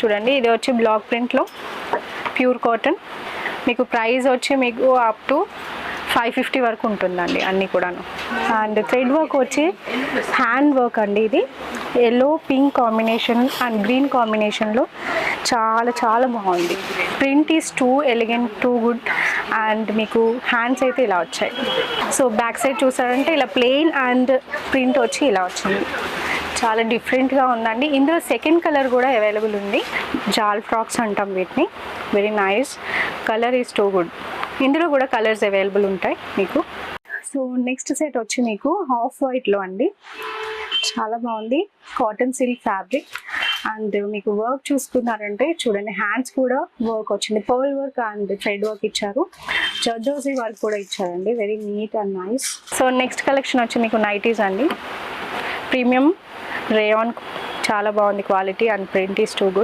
చూడండి, ఇది వచ్చి బ్లాక్ ప్రింట్లో ప్యూర్ కాటన్. మీకు ప్రైస్ వచ్చి మీకు అప్ టు 550 వరకు ఉంటుందండి అన్నీ కూడాను. అండ్ థ్రెడ్ వర్క్ వచ్చి హ్యాండ్ వర్క్ అండి. ఇది yellow pink combination and green కాంబినేషన్లో చాలా చాలా బాగుంది. Print is two elegant, too good. And మీకు హ్యాండ్స్ అయితే ఇలా వచ్చాయి. సో బ్యాక్ సైడ్ చూసారంటే ఇలా ప్లెయిన్ అండ్ ప్రింట్ వచ్చి ఇలా వచ్చింది. చాలా డిఫరెంట్గా ఉందండి. ఇందులో సెకండ్ కలర్ కూడా అవైలబుల్ ఉంది. జాల్ ఫ్రాక్స్ అంటాం వీటిని. Very nice, colour is too good. ఇందులో కూడా కలర్స్ అవైలబుల్ ఉంటాయి మీకు. సో నెక్స్ట్ సెట్ వచ్చి మీకు హాఫ్ వైట్లో అండి. చాలా బాగుంది, కాటన్ సిల్క్ ఫ్యాబ్రిక్. అండ్ మీకు వర్క్ చూసుకున్నారంటే చూడండి, హ్యాండ్స్ కూడా వర్క్ వచ్చింది. Pearl work and thread work ఇచ్చారు. జర్దోజీ వర్క్ కూడా ఇచ్చారండి. Very neat and nice. So next collection వచ్చి మీకు నైటీస్ అండి. ప్రీమియం రేయాన్, చాలా బాగుంది quality and print is too good.